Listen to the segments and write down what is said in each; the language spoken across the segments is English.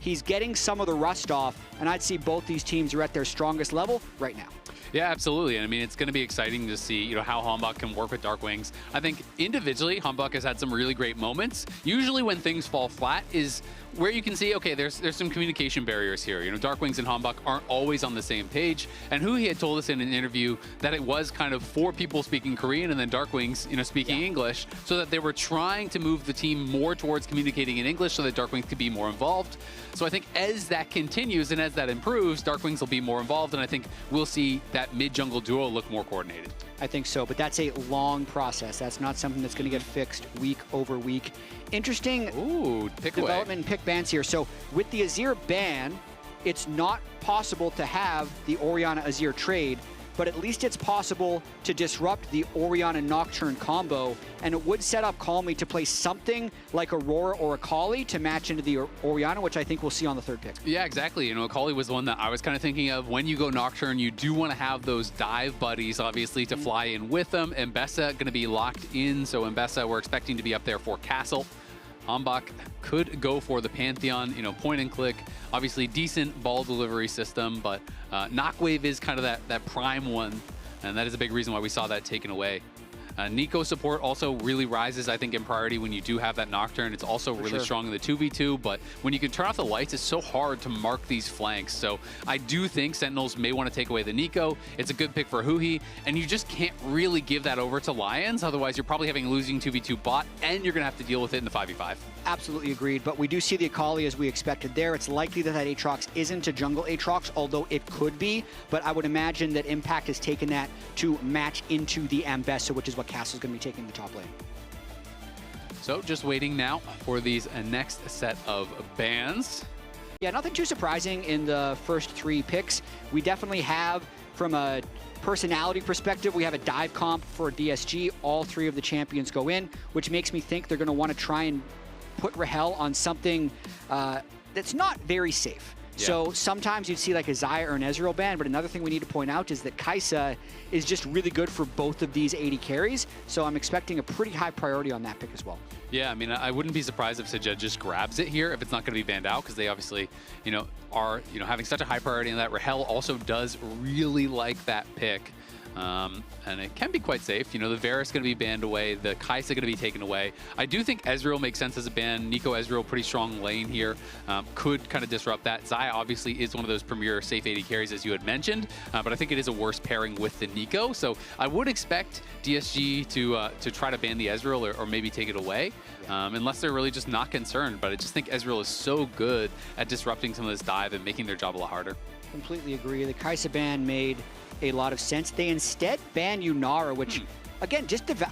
he's getting some of the rust off, and I'd see both these teams are at their strongest level right now. Yeah, absolutely. And I mean, it's going to be exciting to see, how HamBak can work with DARKWINGS. I think individually, HamBak has had some really great moments. Usually when things fall flat is where you can see, okay, there's some communication barriers here. DARKWINGS and HamBak aren't always on the same page. And huhi had told us in an interview that it was kind of 4 people speaking Korean and then DARKWINGS, speaking English, so that they were trying to move the team more towards communicating in English so that DARKWINGS could be more involved. So I think as that continues and as that improves, DARKWINGS will be more involved, and I think we'll see that mid-jungle duo look more coordinated. I think so, but that's a long process. That's not something that's going to get fixed week over week. Interesting development and pick bans here. So with the Azir ban, it's not possible to have the Orianna Azir trade, but at least it's possible to disrupt the Orianna Nocturne combo, and it would set up Callme to play something like Aurora or Akali to match into the Orianna, which I think we'll see on the 3rd pick. Yeah, exactly. Akali was the one that I was kind of thinking of. When you go Nocturne, you do want to have those dive buddies, obviously, to fly in with them. Ambessa going to be locked in, so Ambessa we're expecting to be up there for Castle. HamBak could go for the Pantheon, point and click. Obviously, decent ball delivery system, but Knockwave is kind of that prime one, and that is a big reason why we saw that taken away. Neeko support also really rises, I think, in priority when you do have that Nocturne. It's also really strong in the 2v2, but when you can turn off the lights, it's so hard to mark these flanks. So I do think Sentinels may want to take away the Neeko. It's a good pick for huhi, and you just can't really give that over to Lyonz. Otherwise, you're probably having a losing 2v2 bot, and you're going to have to deal with it in the 5v5. Absolutely agreed, but we do see the Akali as we expected there. It's likely that Aatrox isn't a jungle Aatrox, although it could be, but I would imagine that Impact has taken that to match into the Ambessa, which is what Castle's going to be taking the top lane. So just waiting now for these next set of bans. Yeah, nothing too surprising in the first 3 picks. We definitely have, from a personality perspective, we have a dive comp for DSG. All 3 of the champions go in, which makes me think they're going to want to try and put Rahel on something that's not very safe. Yeah. So sometimes you'd see like a Xayah or an Ezreal ban, but another thing we need to point out is that Kai'Sa is just really good for both of these AD carries, so I'm expecting a pretty high priority on that pick as well. Yeah, I mean, I wouldn't be surprised if Sajed just grabs it here if it's not going to be banned out, because they obviously, are, having such a high priority on that. Rahel also does really like that pick. And it can be quite safe. The Varus going to be banned away, the Kai'Sa going to be taken away. I do think Ezreal makes sense as a ban. Neeko Ezreal, pretty strong lane here. Could kind of disrupt that. Xayah obviously is one of those premier safe AD carries, as you had mentioned, but I think it is a worse pairing with the Neeko. So I would expect DSG to try to ban the Ezreal or maybe take it away, unless they're really just not concerned. But I just think Ezreal is so good at disrupting some of this dive and making their job a lot harder. Completely agree. The Kai'Sa ban made a lot of sense. They instead ban Yunara, which, again,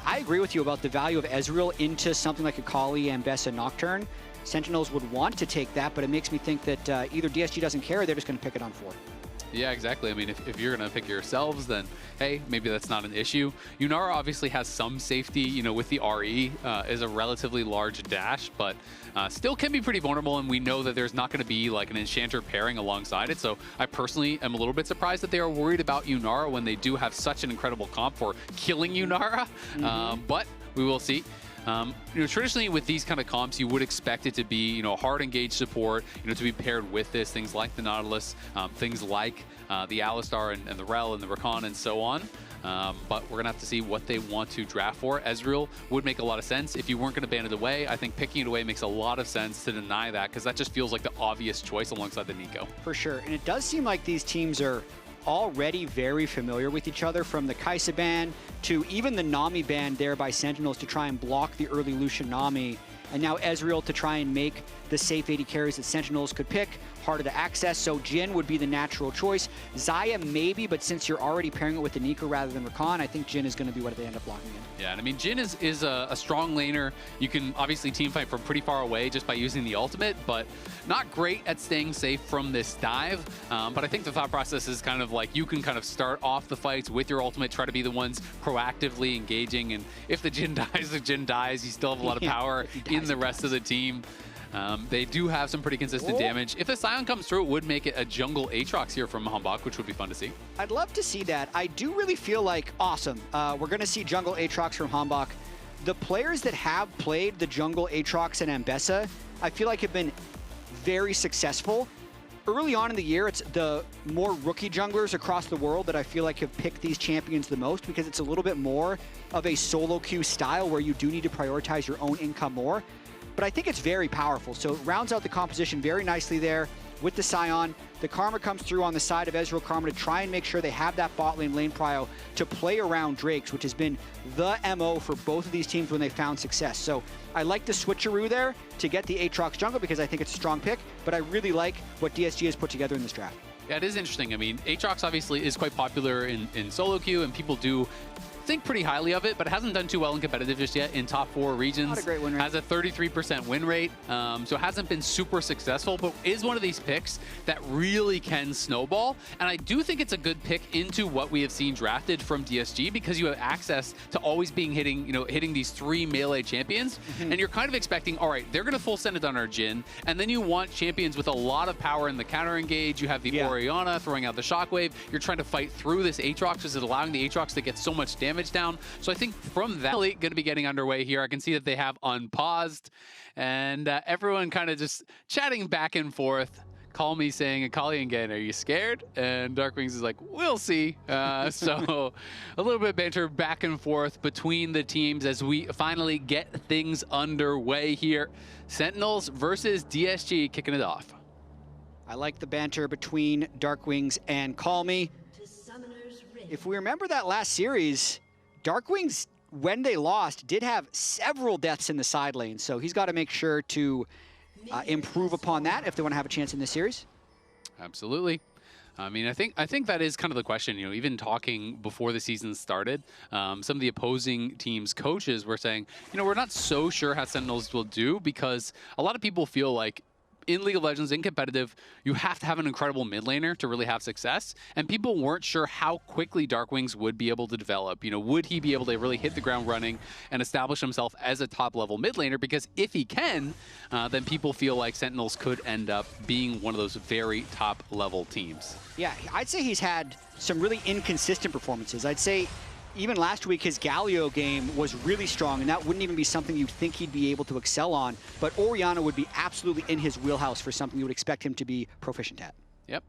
I agree with you about the value of Ezreal into something like Akali, Ambessa, Nocturne. Sentinels would want to take that, but it makes me think that either DSG doesn't care or they're just going to pick it on 4. Yeah, exactly. I mean, if you're going to pick yourselves, then, hey, maybe that's not an issue. Yunara obviously has some safety, with the RE, is a relatively large dash, but still can be pretty vulnerable, and we know that there's not going to be like an Enchanter pairing alongside it. So I personally am a little bit surprised that they are worried about Yunara when they do have such an incredible comp for killing Yunara, but we will see. Traditionally with these kind of comps, you would expect it to be, hard engaged support, to be paired with this, things like the Nautilus, things like the Alistar and the Rel and the Rakan and so on. But we're going to have to see what they want to draft for. Ezreal would make a lot of sense. If you weren't going to ban it away, I think picking it away makes a lot of sense to deny that, because that just feels like the obvious choice alongside the Neeko. For sure. And it does seem like these teams are already very familiar with each other, from the Kai'Sa ban to even the Nami ban there by Sentinels to try and block the early Lucian Nami, and now Ezreal to try and make the safe AD carries that Sentinels could pick harder to access. So Jhin would be the natural choice. Xayah maybe, but since you're already pairing it with the Neeko rather than Rakan, I think Jhin is going to be what they end up locking in. Yeah, and I mean, Jhin is a strong laner. You can obviously teamfight from pretty far away just by using the ultimate, but not great at staying safe from this dive. But I think the thought process is kind of like, you can kind of start off the fights with your ultimate, try to be the ones proactively engaging, and if the Jhin dies, the Jhin dies. You still have a lot of power in the rest of the team. They do have some pretty consistent damage. If the Sion comes through, it would make it a jungle Aatrox here from HamBak, which would be fun to see. I'd love to see that. I do really feel like, awesome, we're going to see jungle Aatrox from HamBak. The players that have played the jungle Aatrox and Ambessa, I feel like have been very successful. Early on in the year, it's the more rookie junglers across the world that I feel like have picked these champions the most, because it's a little bit more of a solo queue style where you do need to prioritize your own income more. But I think it's very powerful. So it rounds out the composition very nicely there with the Sion. The Karma comes through on the side of Ezreal Karma to try and make sure they have that bot lane prio to play around Drakes, which has been the MO for both of these teams when they found success. So I like the switcheroo there to get the Aatrox jungle because I think it's a strong pick, but I really like what DSG has put together in this draft. Yeah, it is interesting. I mean, Aatrox obviously is quite popular in solo queue, and people do think pretty highly of it, but it hasn't done too well in competitive just yet in top 4 regions. Not a great win rate. Has a 33% win rate, so it hasn't been super successful, but is one of these picks that really can snowball. And I do think it's a good pick into what we have seen drafted from DSG, because you have access to always being hitting these 3 melee champions, and you're kind of expecting, all right, they're going to full send it on our Jhin, and then you want champions with a lot of power in the counter engage. You have the Orianna throwing out the shockwave. You're trying to fight through this Aatrox, because it's allowing the Aatrox to get so much damage down. So I think from that, going to be getting underway here. I can see that they have unpaused, and everyone kind of just chatting back and forth. Callme saying, Akali again, are you scared? And DARKWINGS is like, we'll see. So a little bit of banter back and forth between the teams as we finally get things underway here. Sentinels versus DSG kicking it off. I like the banter between DARKWINGS and Callme. If we remember that last series, DARKWINGS, when they lost, did have several deaths in the side lane, so he's got to make sure to improve upon that if they want to have a chance in this series. Absolutely. I mean, I think that is kind of the question. You know, even talking before the season started, some of the opposing teams' coaches were saying, you know, we're not so sure how Sentinels will do, because a lot of people feel like in League of Legends, in competitive, you have to have an incredible mid laner to really have success. And people weren't sure how quickly DARKWINGS would be able to develop. You know, would he be able to really hit the ground running and establish himself as a top-level mid laner? Because if he can, then people feel like Sentinels could end up being one of those very top-level teams. Yeah, I'd say he's had some really inconsistent performances. I'd say even last week, his Galio game was really strong, and that wouldn't even be something you'd think he'd be able to excel on. But Orianna would be absolutely in his wheelhouse for something you would expect him to be proficient at. Yep.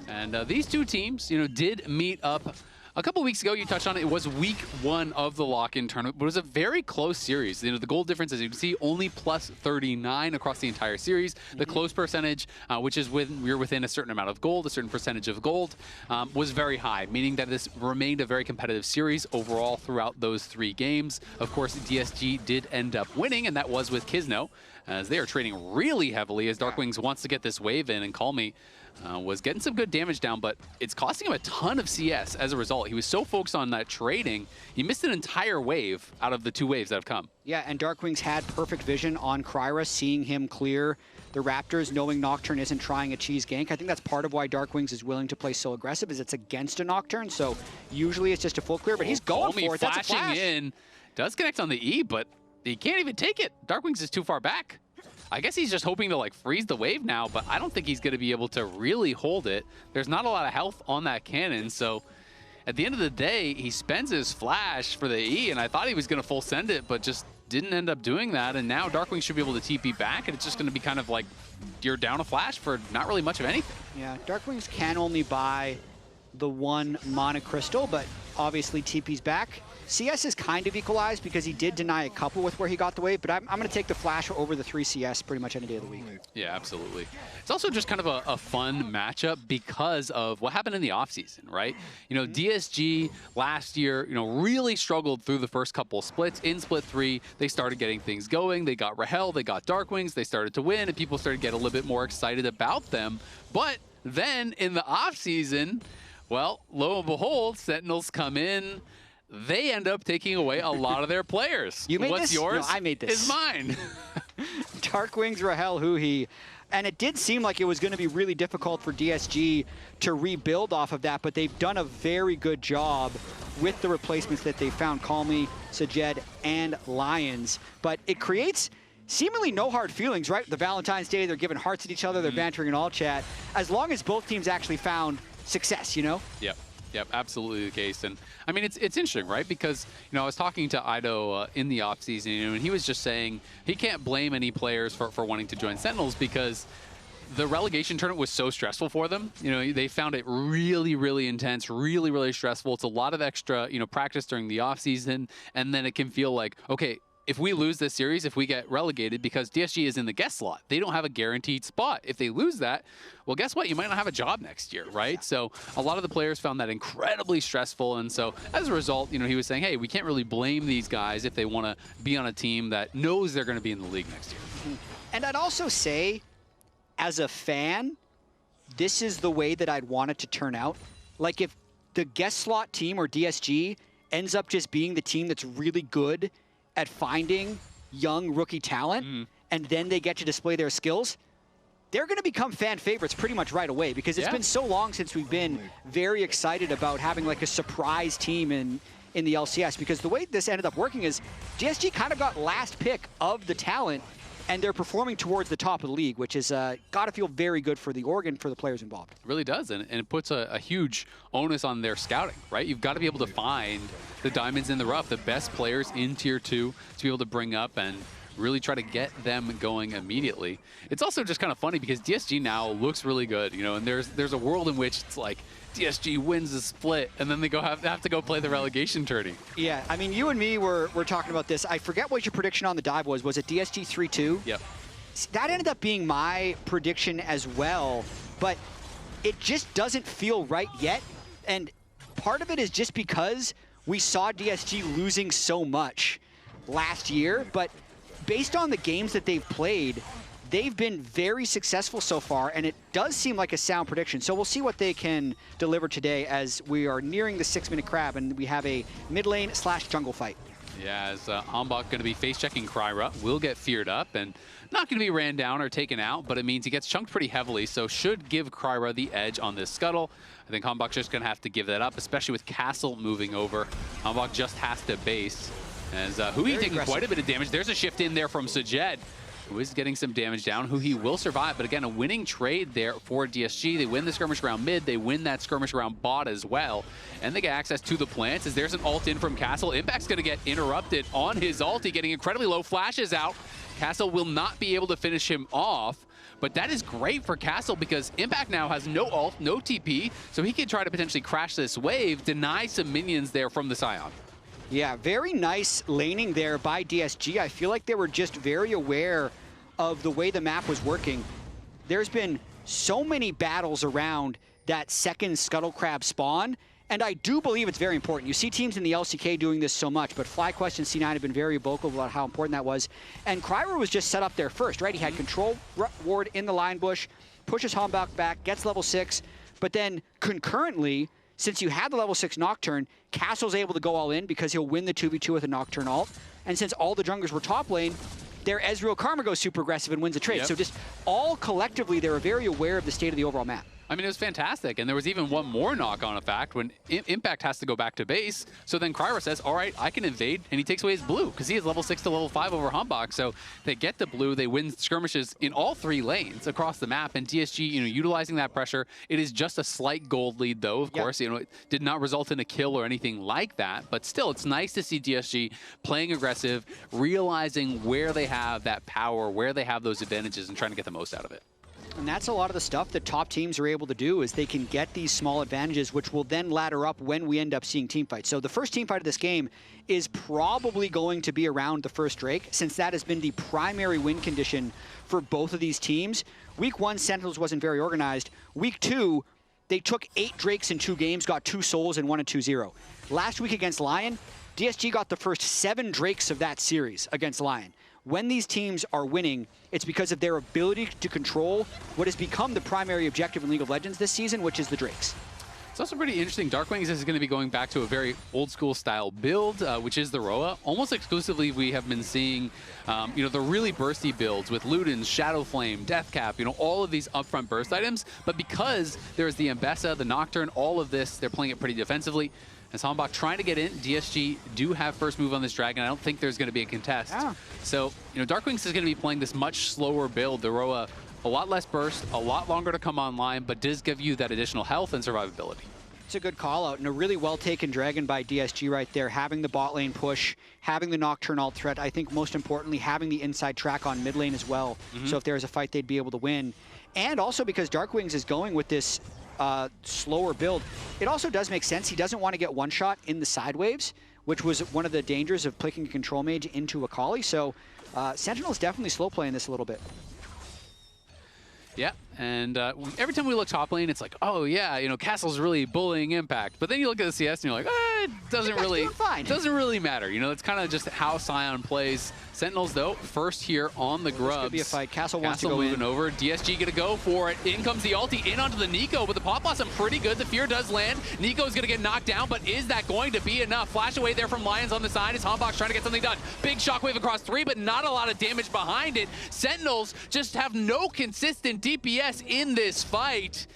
And these two teams, you know, did meet up a couple weeks ago. You touched on it. It was week 1 of the lock-in tournament, but it was a very close series. You know, the goal difference, as you can see, only plus 39 across the entire series. The close percentage, which is when we're within a certain amount of gold, a certain percentage of gold, was very high, meaning that this remained a very competitive series overall throughout those 3 games. Of course, DSG did end up winning, and that was with Kisno, as they are trading really heavily as DARKWINGS wants to get this wave in, and Callme was getting some good damage down, but it's costing him a ton of CS as a result. He was so focused on that trading, he missed an entire wave out of the 2 waves that have come. Yeah, and DARKWINGS had perfect vision on Kryra, seeing him clear the Raptors, knowing Nocturne isn't trying a cheese gank. I think that's part of why DARKWINGS is willing to play so aggressive, is it's against a Nocturne, so usually it's just a full clear, but he's going for it. That's a flash. In, does connect on the E, but he can't even take it. DARKWINGS is too far back. I guess he's just hoping to like freeze the wave now, but I don't think he's going to be able to really hold it. There's not a lot of health on that cannon, so at the end of the day, he spends his flash for the E, and I thought he was going to full send it, but just didn't end up doing that, and now DARKWINGS should be able to TP back, and it's just going to be kind of like you're down a flash for not really much of anything. Yeah, DARKWINGS can only buy the 1 mana crystal, but obviously TP's back. CS is kind of equalized because he did deny a couple with where he got the wave, but I'm going to take the flash over the 3 CS pretty much any day of the week. Yeah, absolutely. It's also just kind of a fun matchup because of what happened in the offseason, right? You know, DSG last year, you know, really struggled through the first couple splits. In split 3, they started getting things going. They got Rahel, they got DARKWINGS, they started to win, and people started to get a little bit more excited about them. But then in the offseason, well, lo and behold, Sentinels come in. They end up taking away a lot of their players. You made What's this? yours? No, I made this. Is mine. DARKWINGS, Rahel, huhi. And it did seem like it was going to be really difficult for DSG to rebuild off of that, but they've done a very good job with the replacements that they found, Callme, Sajed, and Lyonz. But it creates seemingly no hard feelings, right? The Valentine's Day, they're giving hearts at each other, they're bantering in all chat, as long as both teams actually found success, you know? Yep. Yep, absolutely the case. And I mean, it's interesting, right? Because, you know, I was talking to Ido in the offseason, you know, and he was just saying he can't blame any players for wanting to join Sentinels because the relegation tournament was so stressful for them. You know, they found it really, really intense, really, really stressful. It's a lot of extra, you know, practice during the off season, and then it can feel like, okay, if we lose this series, if we get relegated, because DSG is in the guest slot, they don't have a guaranteed spot. If they lose that, well, guess what? You might not have a job next year, right? So a lot of the players found that incredibly stressful. And so as a result, you know, he was saying, hey, we can't really blame these guys if they want to be on a team that knows they're going to be in the league next year. And I'd also say, as a fan, this is the way that I'd want it to turn out. Like if the guest slot team or DSG ends up just being the team that's really good at finding young rookie talent, and then they get to display their skills, they're going to become fan favorites pretty much right away, because it's been so long since we've been very excited about having like a surprise team in the LCS, because the way this ended up working is DSG kind of got last pick of the talent, and they're performing towards the top of the league, which is got to feel very good for the org and for the players involved. It really does, and it puts a huge onus on their scouting, right? You've got to be able to find the diamonds in the rough, the best players in Tier 2 to be able to bring up and really try to get them going immediately. It's also just kind of funny because DSG now looks really good, you know, and there's a world in which it's like DSG wins the split and then they have to go play the relegation tourney. Yeah, I mean, you and me were talking about this. I forget what your prediction on the dive was. Was it DSG 3-2? Yep. That ended up being my prediction as well, but it just doesn't feel right yet. And part of it is just because we saw DSG losing so much last year, but based on the games that they've played, they've been very successful so far, and it does seem like a sound prediction. So we'll see what they can deliver today as we are nearing the 6-minute crab, and we have a mid lane / jungle fight. Yeah, as HamBak going to be face-checking Kryra, will get feared up, and not going to be ran down or taken out, but it means he gets chunked pretty heavily, so should give Kryra the edge on this scuttle. I think HamBak's just going to have to give that up, especially with Castle moving over. HamBak just has to base. As huhi taking quite a bit of damage. There's a shift in there from Sajed, who is getting some damage down. huhi will survive, but again, a winning trade there for DSG. They win the skirmish round mid, they win that skirmish round bot as well, and they get access to the plants as there's an ult in from Castle. Impact's gonna get interrupted on his ulti, getting incredibly low, flashes out. Castle will not be able to finish him off, but that is great for Castle because Impact now has no ult, no TP, so he can try to potentially crash this wave, deny some minions there from the Sion. Yeah, very nice laning there by DSG. I feel like they were just very aware of the way the map was working. There's been so many battles around that second Scuttle Crab spawn, and I do believe it's very important. You see teams in the LCK doing this so much, but FlyQuest and C9 have been very vocal about how important that was. And Kryra was just set up there first, right? He had control ward in the line bush, pushes HamBak back, gets level 6, but then concurrently, since you had the level 6 Nocturne, Castle's able to go all in because he'll win the 2v2 with a Nocturne ult. And since all the junglers were top lane, their Ezreal Karma goes super aggressive and wins a trade. Yep. So just all collectively, they were very aware of the state of the overall map. I mean, it was fantastic. And there was even one more knock-on effect when Impact has to go back to base. So then Kryra says, all right, I can invade. And he takes away his blue because he is level 6 to level 5 over HamBak. So they get the blue. They win skirmishes in all 3 lanes across the map. And DSG, you know, utilizing that pressure. It is just a slight gold lead, though, of course. You know, it did not result in a kill or anything like that. But still, it's nice to see DSG playing aggressive, realizing where they have that power, where they have those advantages, and trying to get the most out of it. And that's a lot of the stuff that top teams are able to do is they can get these small advantages, which will then ladder up when we end up seeing team fights. So the first team fight of this game is probably going to be around the first Drake, since that has been the primary win condition for both of these teams. Week 1, Sentinels wasn't very organized. Week 2, they took 8 Drakes in 2 games, got 2 souls and won a 2-0. Last week against Lion, DSG got the first 7 Drakes of that series against Lion. When these teams are winning, it's because of their ability to control what has become the primary objective in League of Legends this season, which is the Drakes. It's also pretty interesting. DARKWINGS is going to be going back to a very old school style build, which is the Roa. Almost exclusively, we have been seeing, you know, the really bursty builds with Ludens, Shadow Flame, Deathcap, you know, all of these upfront burst items. But because there's the Ambessa, the Nocturne, all of this, they're playing it pretty defensively. As HamBak trying to get in, DSG do have first move on this dragon. I don't think there's going to be a contest. Yeah. So, you know, DARKWINGS is going to be playing this much slower build. The Roa, a lot less burst, a lot longer to come online, but does give you that additional health and survivability. It's a good call out and a really well taken dragon by DSG right there, having the bot lane push, having the Nocturne ult threat. I think most importantly, having the inside track on mid lane as well. So if there's a fight, they'd be able to win. And also because DARKWINGS is going with this slower build, it also does make sense. He doesn't want to get one shot in the side waves, which was one of the dangers of picking a control mage into Akali. So Sentinel's definitely slow playing this a little bit. Yeah, and every time we look top lane, it's like, oh yeah, you know, Castle's really bullying Impact. But then you look at the CS and you're like, it doesn't really matter. You know, it's kind of just how Sion plays. Sentinels, though, first here on the grubs. This could be a fight. Castle wants to go moving in. over. DSG gonna go for it. In comes the ulti, in onto the Neeko, but the pop blossom pretty good. The fear does land. Neeko's gonna get knocked down, but is that going to be enough? Flash away there from Lyonz on the side as HamBak trying to get something done. Big shockwave across 3, but not a lot of damage behind it. Sentinels just have no consistent DPS in this fight.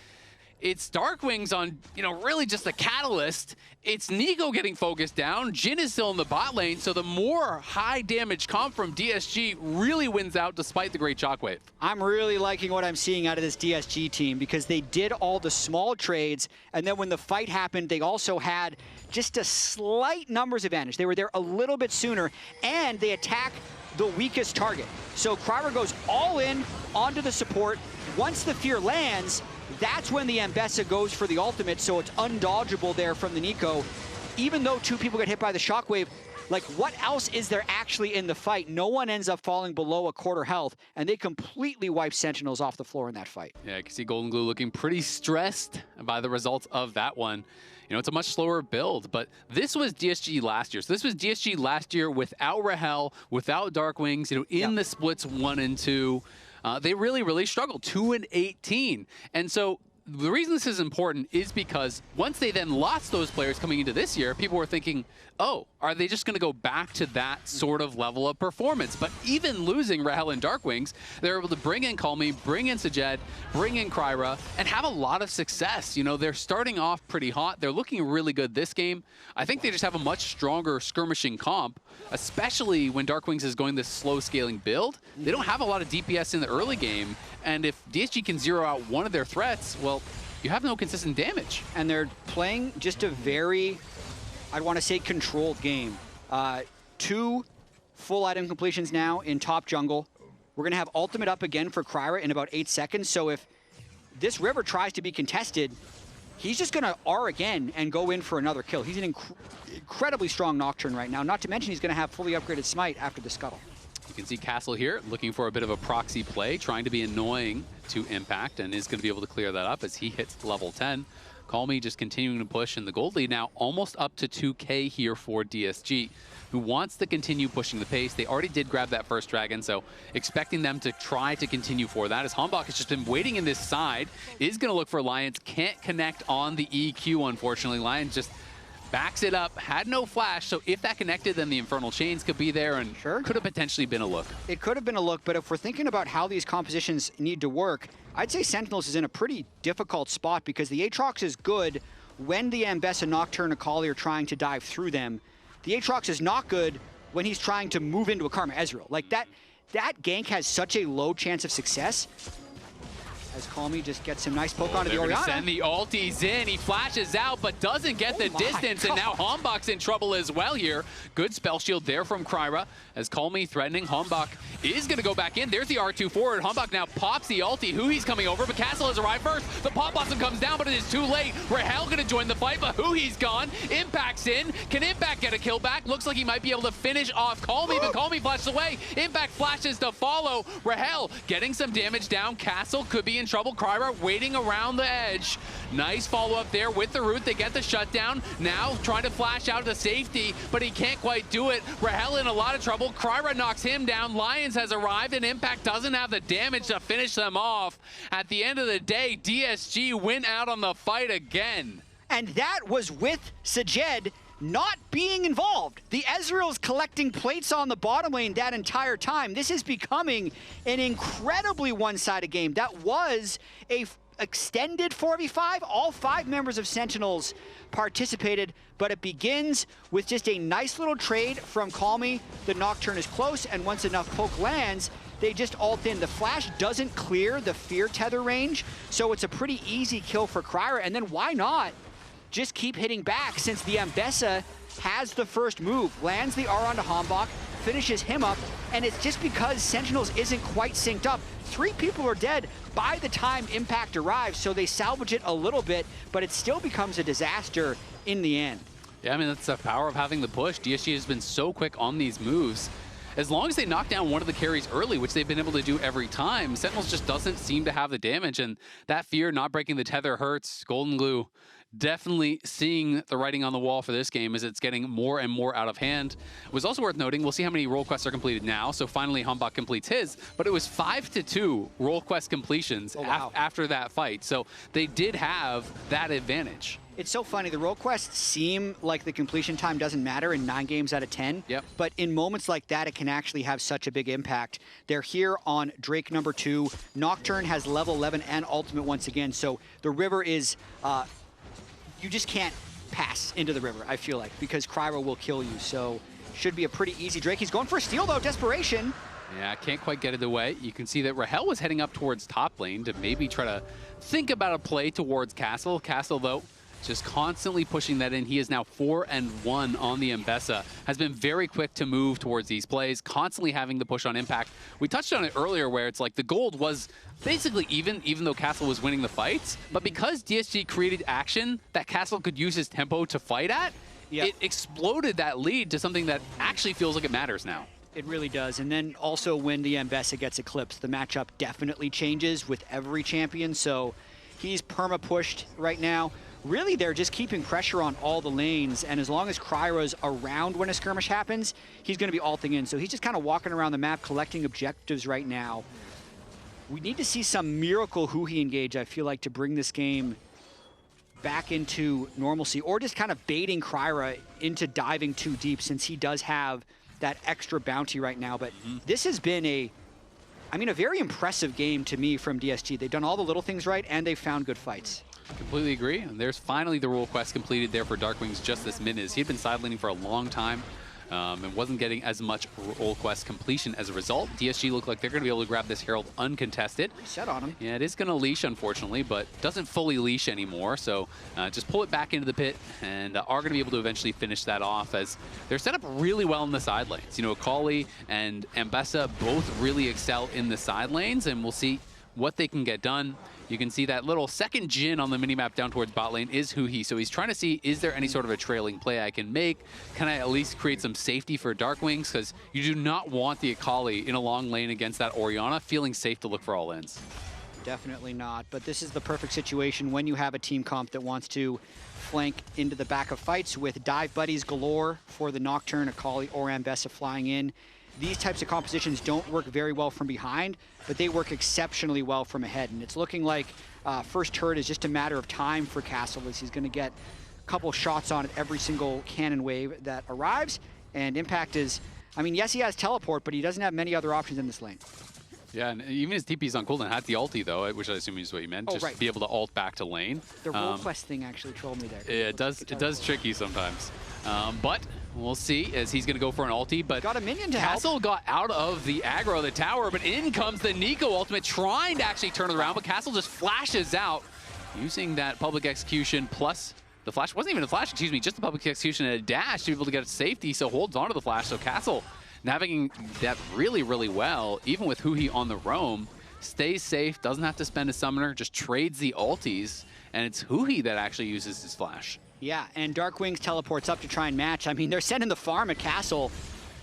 It's DARKWINGS on, you know, really just a catalyst. It's Neeko getting focused down. Jhin is still in the bot lane, so the more high damage comp from DSG really wins out despite the great shockwave. I'm really liking what I'm seeing out of this DSG team because they did all the small trades, and then when the fight happened, they also had just a slight numbers advantage. They were there a little bit sooner, and they attack the weakest target. So Kryber goes all in onto the support. Once the fear lands, that's when the Ambessa goes for the ultimate, so it's undodgeable there from the Neeko. Even though 2 people get hit by the shockwave, like what else is there actually in the fight? No one ends up falling below a quarter health, and they completely wipe Sentinels off the floor in that fight. Yeah, I can see Golden Glue looking pretty stressed by the results of that one. You know, it's a much slower build, but this was DSG last year. So this was DSG last year without Rahel, without DARKWINGS, you know, in the splits 1 and 2. They really struggled, 2-18. And so the reason this is important is because once they then lost those players coming into this year, people were thinking, oh, are they just going to go back to that sort of level of performance? But even losing Rahel and DARKWINGS, they're able to bring in Callme, bring in Sajed, bring in Kryra, and have a lot of success. You know, they're starting off pretty hot. They're looking really good this game. I think they just have a much stronger skirmishing comp, especially when DARKWINGS is going this slow scaling build. They don't have a lot of DPS in the early game, and if DSG can zero out one of their threats, well, you have no consistent damage. And they're playing just a very, I'd want to say, controlled game. 2 full item completions now in top jungle. We're going to have ultimate up again for Kryra in about 8 seconds. So if this river tries to be contested, he's just going to R again and go in for another kill. He's an incredibly strong Nocturne right now. Not to mention he's going to have fully upgraded Smite after the Scuttle. You can see Castle here looking for a bit of a proxy play, trying to be annoying to Impact, and is going to be able to clear that up as he hits level 10. Callme just continuing to push in the gold lead now, almost up to 2K here for DSG, who wants to continue pushing the pace. They already did grab that first dragon, so expecting them to try to continue for that, as HamBak has just been waiting in this side, is going to look for Lyonz, can't connect on the EQ, unfortunately. Lyonz just backs it up, had no flash, so if that connected, then the Infernal Chains could be there, and could have potentially been a look. It could have been a look, but if we're thinking about how these compositions need to work, I'd say Sentinels is in a pretty difficult spot because the Aatrox is good when the Ambessa, Nocturne, Akali are trying to dive through them. The Aatrox is not good when he's trying to move into a Karma Ezreal. Like that gank has such a low chance of success. As Callme just gets some nice poke onto the Orianna. Send the ultis in. He flashes out, but doesn't get the distance. And now HamBak's in trouble as well here. Good spell shield there from Kryra. As Callme threatening, HamBak is going to go back in. There's the R2 forward. HamBak now pops the ulti. Huhi's coming over, but Castle has arrived first. The pop blossom comes down, but it is too late. Rahel going to join the fight, but Huhi's gone. Impact's in. Can Impact get a kill back? Looks like he might be able to finish off Callme, but Callme flashes away. Impact flashes to follow. Rahel getting some damage down. Castle could be in trouble. Kryra waiting around the edge. Nice follow-up there with the root. They get the shutdown. Now trying to flash out to safety, but he can't quite do it. Rahel in a lot of trouble. Kryra knocks him down. Lyonz has arrived, and Impact doesn't have the damage to finish them off. At the end of the day, DSG went out on the fight again. And that was with Sajed not being involved. The Ezreal's collecting plates on the bottom lane that entire time. This is becoming an incredibly one-sided game. That was a extended 4v5. All 5 members of Sentinels participated, but it begins with just a nice little trade from Callme. The Nocturne is close, and once enough poke lands, they just ult in. The flash doesn't clear the fear tether range, so it's a pretty easy kill for Kryra. And then why not just keep hitting back since the Ambessa has the first move, lands the R onto HamBak, finishes him up, and it's just because Sentinels isn't quite synced up. 3 people are dead by the time Impact arrives, so they salvage it a little bit, but it still becomes a disaster in the end. Yeah, I mean, that's the power of having the push. DSG has been so quick on these moves. As long as they knock down one of the carries early, which they've been able to do every time, Sentinels just doesn't seem to have the damage, and that fear not breaking the tether hurts. Golden Glue definitely seeing the writing on the wall for this game as it's getting more and more out of hand. It was also worth noting, we'll see how many role quests are completed now. So finally, HamBak completes his, but it was 5-2 role quest completions after that fight. So they did have that advantage. It's so funny, the role quests seem like the completion time doesn't matter in 9 games out of 10, but in moments like that, it can actually have such a big impact. They're here on Drake number 2. Nocturne has level 11 and ultimate once again, so the river is, you just can't pass into the river, I feel like, because Cryo will kill you, so should be a pretty easy Drake. He's going for a steal though, desperation. Yeah, can't quite get it away. You can see that Rahel was heading up towards top lane to maybe try to think about a play towards Castle. Castle, though, just constantly pushing that in. He is now 4-1 on the Ambessa. Has been very quick to move towards these plays, constantly having to push on impact. We touched on it earlier where it's like the gold was basically even though Castle was winning the fights. But because DSG created action that Castle could use his tempo to fight at, it exploded that lead to something that actually feels like it matters now. It really does. And then also when the Ambessa gets eclipsed, the matchup definitely changes with every champion. So he's perma-pushed right now. Really, they're just keeping pressure on all the lanes, and as long as Cryo's around when a skirmish happens, he's going to be ulting in. So he's just kind of walking around the map, collecting objectives right now. We need to see some miracle huhi engage, I feel like, to bring this game back into normalcy, or just kind of baiting Cryo into diving too deep, since he does have that extra bounty right now. But this has been a very impressive game to me from DSG. They've done all the little things right, and they've found good fights. Completely agree. And there's finally the role quest completed there for DARKWINGS just this minute. He had been sidelining for a long time and wasn't getting as much role quest completion as a result. DSG look like they're going to be able to grab this Herald uncontested. Set on him. Yeah, it is going to leash, unfortunately, but doesn't fully leash anymore. So just pull it back into the pit and are going to be able to eventually finish that off as they're set up really well in the side lanes. You know, Akali and Ambessa both really excel in the side lanes, and we'll see what they can get done. You can see that little second Jhin on the minimap down towards bot lane is huhi. So he's trying to see, is there any sort of a trailing play I can make? Can I at least create some safety for DARKWINGS? Because you do not want the Akali in a long lane against that Orianna feeling safe to look for all ins. Definitely not, but this is the perfect situation when you have a team comp that wants to flank into the back of fights with dive buddies galore for the Nocturne, Akali, or Ambessa flying in. These types of compositions don't work very well from behind, but they work exceptionally well from ahead. And it's looking like first turret is just a matter of time for Castle, as he's going to get a couple shots on it every single cannon wave that arrives. And Impact is, I mean, yes, he has teleport, but he doesn't have many other options in this lane. Yeah, and even his TP's on cooldown. Had the ulti, though, which I assume is what you meant. Just be able to ult back to lane. The role quest thing actually trolled me there. Yeah, it does trick you sometimes. But we'll see as he's going to go for an ulti. But got a minion to Castle help. got out of the aggro of the tower, but in comes the Neeko ultimate, trying to actually turn it around. But Castle just flashes out using that public execution plus the flash. Wasn't even a flash, excuse me, just the public execution and a dash to be able to get safety. So holds onto the flash. So Castle navigating that really, really well, even with huhi on the roam. Stays safe, doesn't have to spend a summoner, just trades the ultis, and it's huhi that actually uses his flash. Yeah, and DARKWINGS teleports up to try and match. I mean, they're sending the farm at Castle,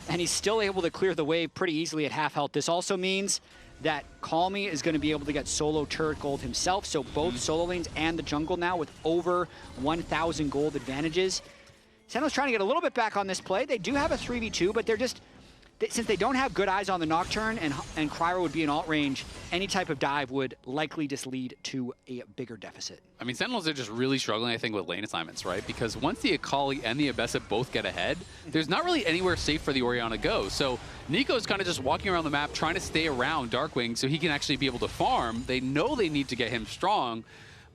and he's still able to clear the wave pretty easily at half health. This also means that Callme is going to be able to get solo turret gold himself, so both solo lanes and the jungle now with over 1,000 gold advantages. Sentinels trying to get a little bit back on this play. They do have a 3v2, but they're just, since they don't have good eyes on the Nocturne and Cryo would be in alt range, any type of dive would likely just lead to a bigger deficit. I mean, Sentinels are just really struggling, I think, with lane assignments, right? Because once the Akali and the Ambessa both get ahead, there's not really anywhere safe for the Orianna to go. So Neeko's kind of just walking around the map trying to stay around DARKWINGS so he can actually be able to farm. They know they need to get him strong,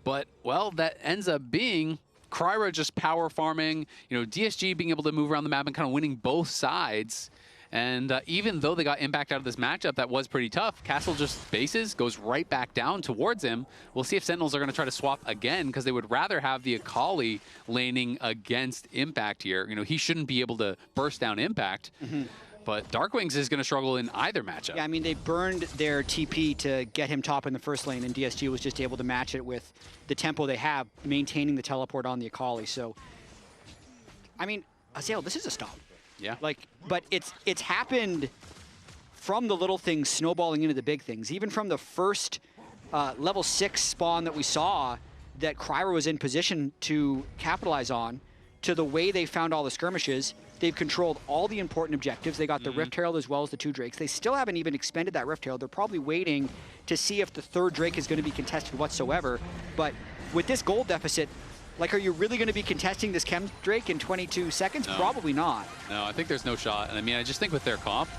but, well, that ends up being Cryo just power farming, you know, DSG being able to move around the map and kind of winning both sides. And even though they got Impact out of this matchup, that was pretty tough. Castle just bases, goes right back down towards him. We'll see if Sentinels are going to try to swap again, because they would rather have the Akali laning against Impact here. You know, he shouldn't be able to burst down Impact. But DARKWINGS is going to struggle in either matchup. Yeah, I mean, they burned their TP to get him top in the first lane, and DSG was just able to match it with the tempo they have, maintaining the teleport on the Akali. So, I mean, Azael, this is a stop. Yeah. Like, but it's happened from the little things snowballing into the big things. Even from the first level 6 spawn that we saw that Kryra was in position to capitalize on, to the way they found all the skirmishes. They've controlled all the important objectives. They got the Rift Herald as well as the 2 Drakes. They still haven't even expended that Rift Herald. They're probably waiting to see if the 3rd Drake is going to be contested whatsoever. But with this gold deficit, like, are you really going to be contesting this Chem Drake in 22 seconds? No. Probably not. No, I think there's no shot. And I mean, I just think with their comp,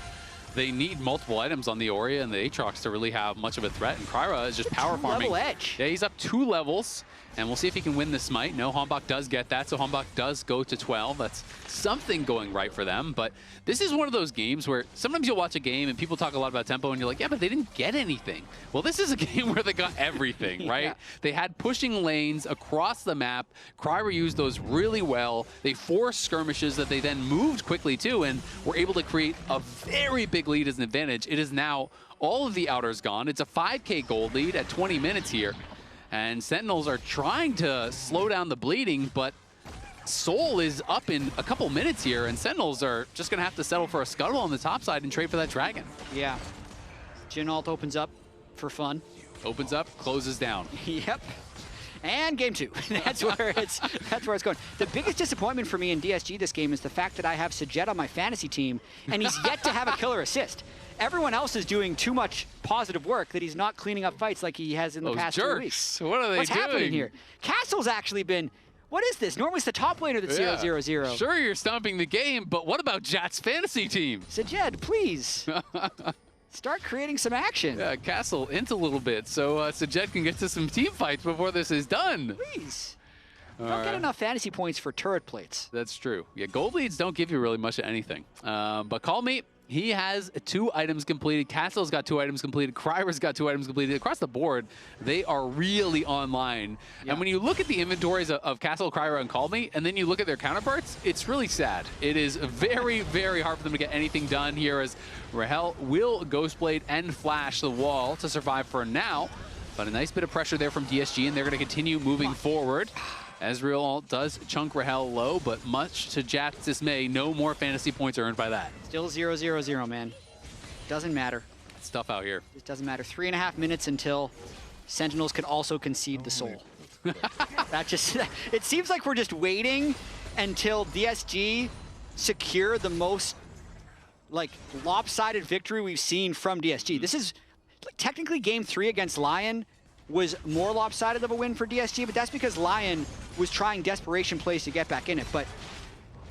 they need multiple items on the Ori and the Aatrox to really have much of a threat. And Kryra is just power farming. Level edge. Yeah, he's up 2 levels. And we'll see if he can win the smite. No, HamBak does get that, so HamBak does go to 12. That's something going right for them. But this is one of those games where sometimes you'll watch a game and people talk a lot about tempo and you're like, yeah, but they didn't get anything. Well, this is a game where they got everything, right? Yeah. They had pushing lanes across the map. Kryra used those really well. They forced skirmishes that they then moved quickly to and were able to create a very big lead as an advantage. It is now all of the outers gone. It's a 5K gold lead at 20 minutes here. And Sentinels are trying to slow down the bleeding, but Soul is up in a couple minutes here, and Sentinels are just going to have to settle for a scuttle on the top side and trade for that dragon. Yeah. Jhin ult opens up for fun. Opens up, closes down. Yep. And game 2. That's where it's going. The biggest disappointment for me in DSG this game is the fact that I have Sajed on my fantasy team, and he's yet to have a killer assist. Everyone else is doing too much positive work that he's not cleaning up fights like he has in the past 2 weeks. What are they What's doing? happening here? Castle's actually been... What is this? Normally it's the top laner that's 0-0-0. Sure, you're stomping the game, but what about Jatt's fantasy team? Sajed, please. Start creating some action. Yeah, Castle into a little bit, so Sajed can get to some team fights before this is done. Please. Don't get enough fantasy points for turret plates. That's true. Yeah, gold leads don't give you really much of anything. But Callme, he has 2 items completed. Castle's got 2 items completed. Kryra's got 2 items completed. Across the board, they are really online. Yeah. And when you look at the inventories of Castle, Kryra, and Callme, and then you look at their counterparts, it's really sad. It is very, very hard for them to get anything done here, as Rahel will Ghostblade and flash the wall to survive for now. But a nice bit of pressure there from DSG, and they're going to continue moving forward. Ezreal does chunk Rahel low, but much to Jatt's dismay, no more fantasy points earned by that. Still 0-0-0, man. Doesn't matter. It's tough out here. It doesn't matter. 3.5 minutes until Sentinels can also concede the soul. That just, it seems like we're just waiting until DSG secure the most, like, lopsided victory we've seen from DSG. This is technically game 3 against Lion was more lopsided of a win for DSG, but that's because Lion was trying desperation plays to get back in it. But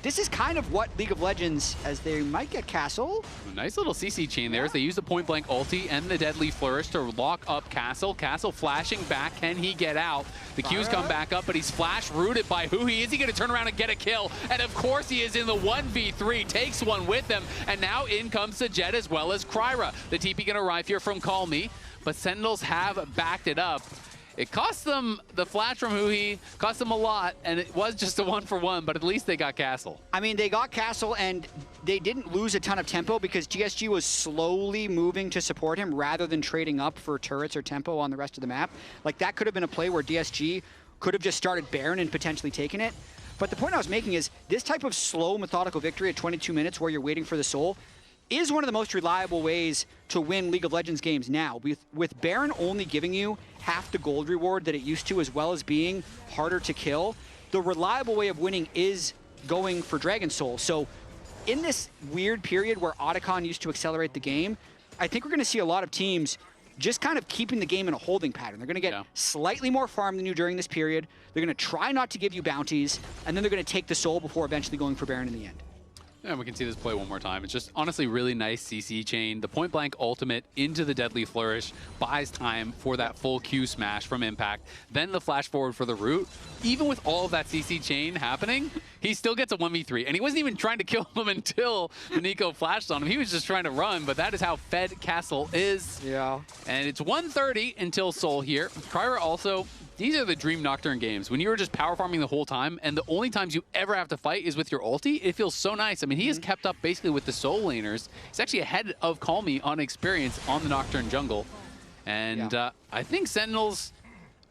this is kind of what League of Legends, as they might get Castle. Nice little CC chain there as they use the point blank ulti and the deadly flourish to lock up Castle. Castle flashing back. Can he get out? The Q's come back up, but he's flash rooted by huhi. Is he going to turn around and get a kill? And of course he is in the 1v3, takes one with them. And now in comes Sajed as well as Kryra. The TP going to arrive here from Callme, but Sentinels have backed it up. It cost them the flash from huhi, cost them a lot, and it was just a 1-for-1, but at least they got Castle. I mean, they got Castle, and they didn't lose a ton of tempo because DSG was slowly moving to support him rather than trading up for turrets or tempo on the rest of the map. Like, that could have been a play where DSG could have just started Baron and potentially taken it. But the point I was making is this type of slow, methodical victory at 22 minutes where you're waiting for the soul is one of the most reliable ways to win League of Legends games now. With Baron only giving you half the gold reward that it used to, as well as being harder to kill, the reliable way of winning is going for Dragon Soul. So in this weird period where Otacon used to accelerate the game, I think we're going to see a lot of teams just kind of keeping the game in a holding pattern. They're going to get slightly more farm than you during this period. They're going to try not to give you bounties, and then they're going to take the soul before eventually going for Baron in the end. And we can see this play one more time. It's just honestly really nice CC chain. The point blank ultimate into the deadly flourish buys time for that full Q smash from Impact. Then the flash forward for the root. Even with all of that CC chain happening, he still gets a 1v3. And he wasn't even trying to kill him until the Neeko flashed on him. He was just trying to run, but that is how fed Castle is. Yeah. And it's 1:30 until Seoul here. Kryra also, these are the dream Nocturne games. When you were just power farming the whole time, and the only times you ever have to fight is with your ulti, it feels so nice. I mean, he has kept up basically with the Soul laners. He's actually ahead of Callme on experience on the Nocturne jungle. And I think Sentinels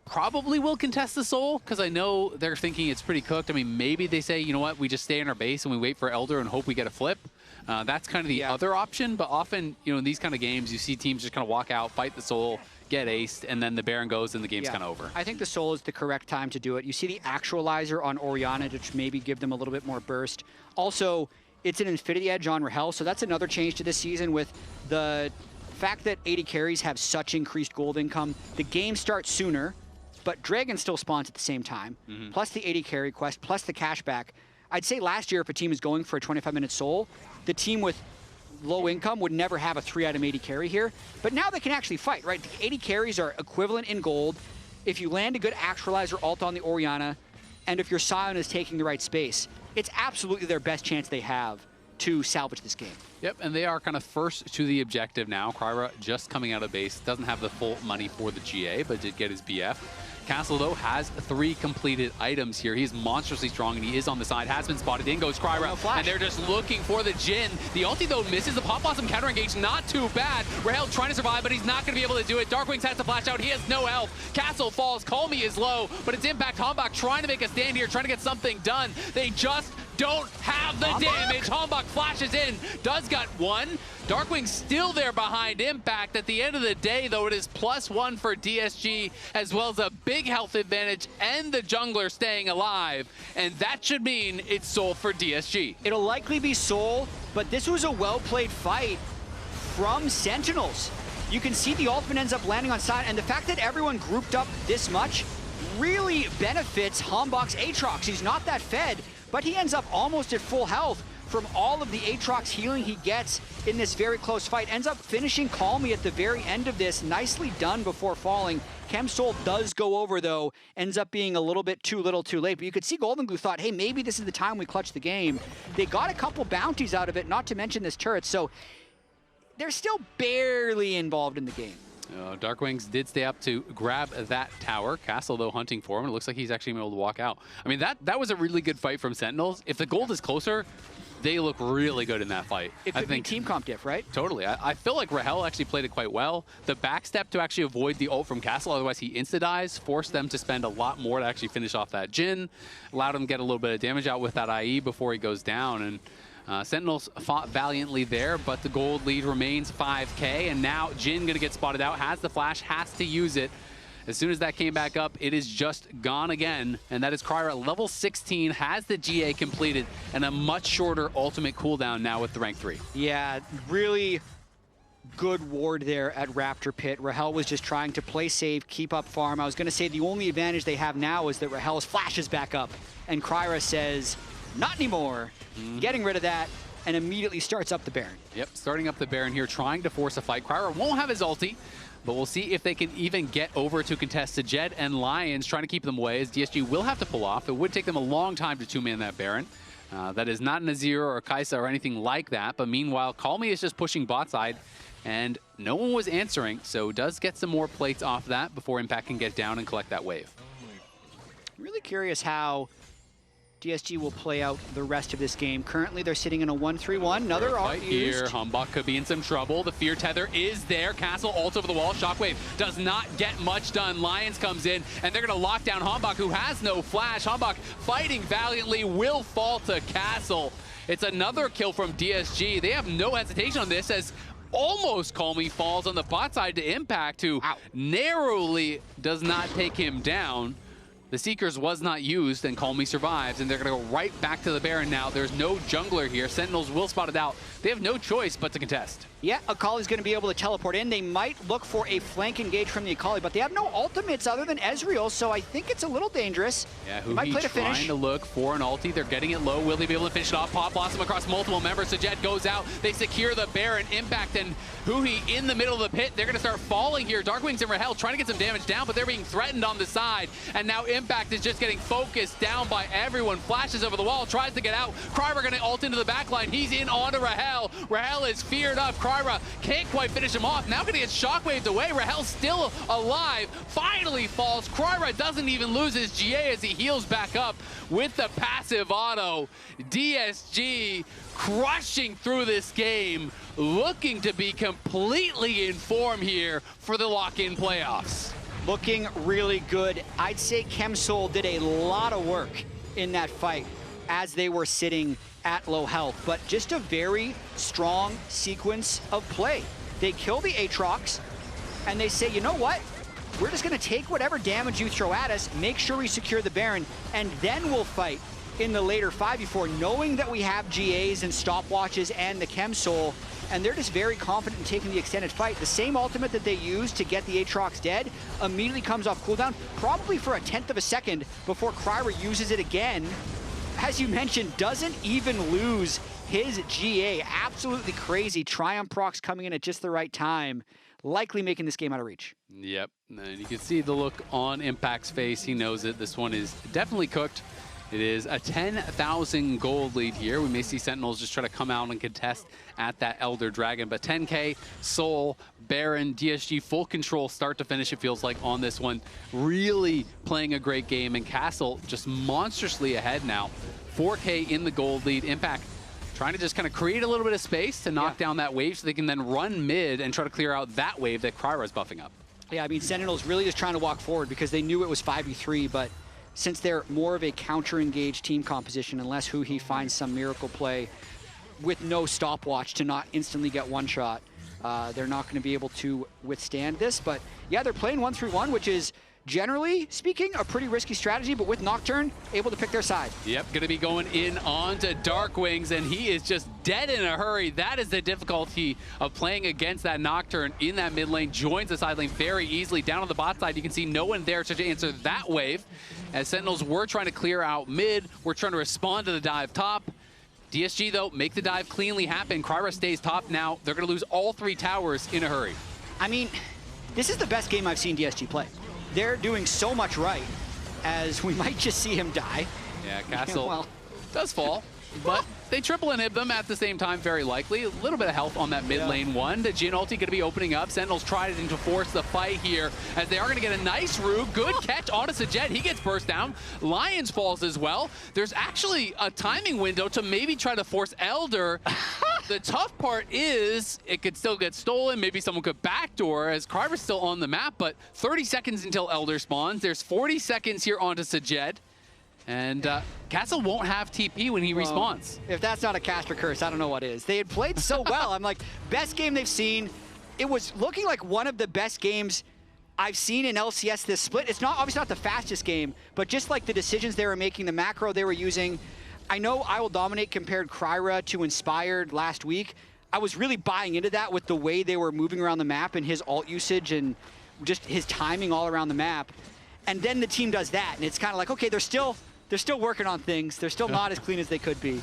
probably will contest the Soul, because I know they're thinking it's pretty cooked. I mean, maybe they say, you know what, we just stay in our base and we wait for Elder and hope we get a flip. That's kind of the other option, but often, you know, in these kind of games, you see teams just kind of walk out, fight the Soul, get aced, and then the Baron goes and the game's kind of over. I think the Soul is the correct time to do it. You see the Actualizer on Orianna to maybe give them a little bit more burst. Also, it's an Infinity Edge on Rahel, so that's another change to this season with the fact that AD carries have such increased gold income. The game starts sooner, but Dragon still spawns at the same time, plus the AD carry quest, plus the cashback. I'd say last year if a team is going for a 25-minute Soul, the team with low income would never have a 3-item AD carry here, but now they can actually fight, right? The AD carries are equivalent in gold. If you land a good Actualizer ult on the Orianna, and if your Sion is taking the right space, it's absolutely their best chance they have to salvage this game. Yep, and they are kind of first to the objective now. Kryra just coming out of base, doesn't have the full money for the GA, but did get his BF. Castle, though, has 3 completed items here. He's monstrously strong, and he is on the side. Has been spotted. In goes Kryra, and they're just looking for the Jhin. The ulti, though, misses. The Pop Blossom counter engage, not too bad. Rahel trying to survive, but he's not going to be able to do it. DARKWINGS has to flash out. He has no health. Castle falls. Callme is low, but it's Impact. HamBak trying to make a stand here, trying to get something done. They just don't have the damage. HamBak flashes in, does got one. DARKWINGS still there behind Impact. At the end of the day, though, it is +1 for DSG, as well as a big health advantage and the jungler staying alive. And that should mean it's Soul for DSG. It'll likely be Soul, but this was a well-played fight from Sentinels. You can see the ultimate ends up landing on side, and the fact that everyone grouped up this much really benefits HamBak's Aatrox. He's not that fed, but he ends up almost at full health from all of the Aatrox healing he gets in this very close fight. Ends up finishing Callme at the very end of this. Nicely done before falling. ChemSoul does go over, though. Ends up being a little bit too little too late. But you could see Golden Glue thought, hey, maybe this is the time we clutch the game. They got a couple bounties out of it, not to mention this turret. So they're still barely involved in the game. DARKWINGS did stay up to grab that tower. Castle, though, hunting for him. It looks like he's actually able to walk out. I mean, that was a really good fight from Sentinels. If the gold is closer, they look really good in that fight. It could be team comp diff, right? Totally. I feel like Rahel actually played it quite well. The backstep to actually avoid the ult from Castle, otherwise he insta-dies, forced them to spend a lot more to actually finish off that Jhin, allowed him to get a little bit of damage out with that IE before he goes down. And Sentinels fought valiantly there, but the gold lead remains 5K, and now Jhin gonna get spotted out, has the flash, has to use it. As soon as that came back up, it is just gone again, and that is Kryra, level 16, has the GA completed, and a much shorter ultimate cooldown now with the rank 3. Yeah, really good ward there at Raptor Pit. Rahel was just trying to play safe, keep up farm. I was gonna say the only advantage they have now is that Rahel's flashes back up, and Kryra says, not anymore. Getting rid of that, and immediately starts up the Baron. Yep, starting up the Baron here, trying to force a fight. Kryra won't have his ulti, but we'll see if they can even get over to contest Sajed and Lyonz, trying to keep them away, as DSG will have to pull off. It would take them a long time to two-man that Baron. That is not Nazir or Kaisa or anything like that, but meanwhile, Callme is just pushing bot side, and no one was answering, so does get some more plates off that before Impact can get down and collect that wave. I'm really curious how DSG will play out the rest of this game. Currently, they're sitting in a 1-3-1. Another fight here. HamBak could be in some trouble. The Fear Tether is there. Castle ult over the wall. Shockwave does not get much done. Lyonz comes in, and they're going to lock down HamBak, who has no flash. HamBak fighting valiantly will fall to Castle. It's another kill from DSG. They have no hesitation on this, as almost Callme falls on the bot side to Impact, who narrowly does not take him down. The Seekers was not used, and Callme survives, and they're going to go right back to the Baron now. There's no jungler here. Sentinels will spot it out. They have no choice but to contest. Yeah, Akali's going to be able to teleport in. They might look for a flank engage from the Akali, but they have no ultimates other than Ezreal, so I think it's a little dangerous. Yeah, might play to trying finish. to look for an ulti. They're getting it low. Will they be able to finish it off? Pop Blossom across multiple members. Sajed goes out. They secure the Baron. Impact and Huhi in the middle of the pit. They're going to start falling here. DARKWINGS and Rahel trying to get some damage down, but they're being threatened on the side. And now Impact is just getting focused down by everyone. Flashes over the wall, tries to get out. Kryra going to ult into the backline. He's in onto Rahel. Rahel is feared up. Kryra can't quite finish him off. Now going to get shockwaved away. Rahel's still alive. Finally falls. Kryra doesn't even lose his GA as he heals back up with the passive auto. DSG crushing through this game, looking to be completely in form here for the lock-in playoffs. Looking really good. I'd say Chemsoul did a lot of work in that fight as they were sitting at low health, but just a very strong sequence of play. They kill the Aatrox, and they say, you know what? We're just gonna take whatever damage you throw at us, make sure we secure the Baron, and then we'll fight in the later 5v4, knowing that we have GAs and stopwatches and the Chemsoul, and they're just very confident in taking the extended fight. The same ultimate that they used to get the Aatrox dead immediately comes off cooldown, probably for a 1/10 of a second before Kryra uses it again. As you mentioned, doesn't even lose his GA. Absolutely crazy. Triumph procs coming in at just the right time, likely making this game out of reach. Yep, and you can see the look on Impact's face. He knows it. This one is definitely cooked. It is a 10,000 gold lead here. We may see Sentinels just try to come out and contest at that Elder Dragon, but 10K, Soul, Baron, DSG, full control start to finish, it feels like, on this one. Really playing a great game, and Castle just monstrously ahead now. 4K in the gold lead. Impact trying to just kind of create a little bit of space to knock down that wave so they can then run mid and try to clear out that wave that Kryra is buffing up. Yeah, I mean, Sentinels really just trying to walk forward because they knew it was 5v3, but since they're more of a counter-engaged team composition, unless huhi finds some miracle play with no stopwatch to not instantly get one shot, they're not going to be able to withstand this. But yeah, they're playing 1-3-1, which is, generally speaking, a pretty risky strategy, but with Nocturne, able to pick their side. Yep, going to be going in onto DARKWINGS, and he is just dead in a hurry. That is the difficulty of playing against that Nocturne in that mid lane. Joins the side lane very easily. Down on the bot side, you can see no one there to answer that wave. As Sentinels were trying to clear out mid, we're trying to respond to the dive top. DSG, though, make the dive cleanly happen. Kryra stays top now. They're going to lose all 3 towers in a hurry. I mean, this is the best game I've seen DSG play. They're doing so much right, as we might just see him die. Yeah, Castle does fall, but they triple inhib them at the same time, very likely. A little bit of health on that mid lane one. The Jhin ulti going to be opening up. Sentinels tried to force the fight here, as they are going to get a nice root. Good catch onto Sajed. He gets burst down. Lyonz falls as well. There's actually a timing window to maybe try to force Elder. The tough part is it could still get stolen. Maybe someone could backdoor, as Kryra's still on the map, but 30 seconds until Elder spawns. There's 40 seconds here onto Sajed. And Castle won't have TP when he respawns. If that's not a caster curse, I don't know what is. They had played so well. I'm like, best game they've seen. It was looking like one of the best games I've seen in LCS this split. It's not obviously not the fastest game, but just like the decisions they were making, the macro they were using. I know I Will Dominate compared Kryra to Inspired last week. I was really buying into that with the way they were moving around the map and his ult usage and just his timing all around the map. And then the team does that, and it's kind of like, okay, they're still working on things. They're still not as clean as they could be.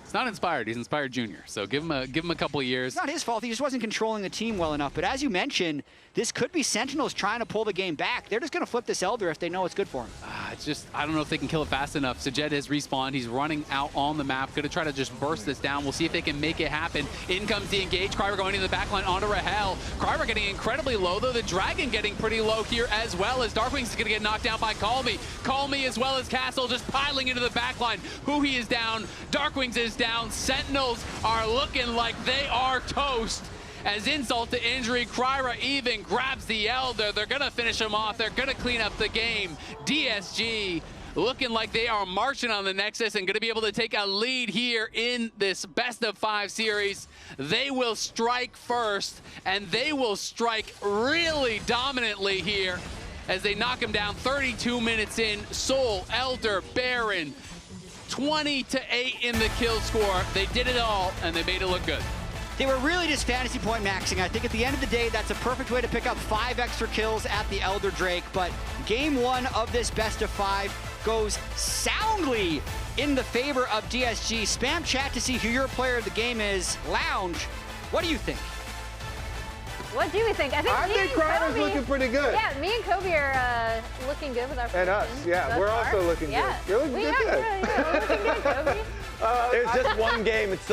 It's not Inspired. He's Inspired Junior. So give him a couple of years. It's not his fault. He just wasn't controlling the team well enough. But as you mentioned, this could be Sentinels trying to pull the game back. They're just going to flip this Elder if they know it's good for him. It's just, I don't know if they can kill it fast enough. Sajed has respawned. He's running out on the map. Going to try to just burst this down. We'll see if they can make it happen. In comes the engage. Kryra going into the backline onto Rahel. Kryra getting incredibly low, though. The Dragon getting pretty low here as well, as DARKWINGS is going to get knocked down by Callme. Callme as well as Castle just piling into the backline. huhi is down. DARKWINGS is down. Sentinels are looking like they are toast. As insult to injury, Kryra even grabs the Elder. They're going to finish him off. They're going to clean up the game. DSG looking like they are marching on the Nexus and going to be able to take a lead here in this best-of-5 series. They will strike first, and they will strike really dominantly here as they knock him down 32 minutes in. Soul, Elder, Baron, 20-8 in the kill score. They did it all, and they made it look good. They were really just fantasy point maxing. I think at the end of the day, that's a perfect way to pick up 5 extra kills at the Elder Drake. But game 1 of this best of 5 goes soundly in the favor of DSG. Spam chat to see who your player of the game is. Lounge, what do you think? What do we think? I think Crowder's looking pretty good. Yeah, me and Kobe are looking good with our And us, yeah. We're also looking good. You're looking good. Yeah, we're looking good, Kobe. There's just one game. It's